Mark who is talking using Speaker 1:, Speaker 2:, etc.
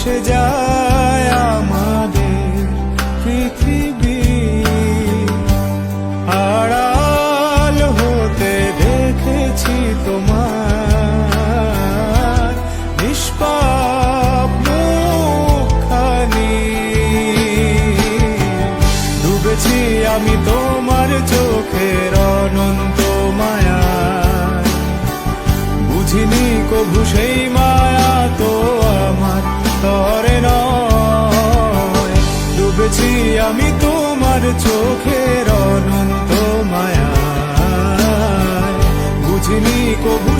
Speaker 1: ভেসে যায় আমাদের পৃথিবী, আড়াল হতে দেখেছি তোমার নিষ্পাপ মুখখানি। ডুবেছি আমি তোমার চোখের অনন্ত মায়া, বুঝিনি কভু সেই মায়া তো আমার তরে নয়। ডুবেছি আমি তোমার চোখের অনন্ত মায়া, বুঝিনি কভু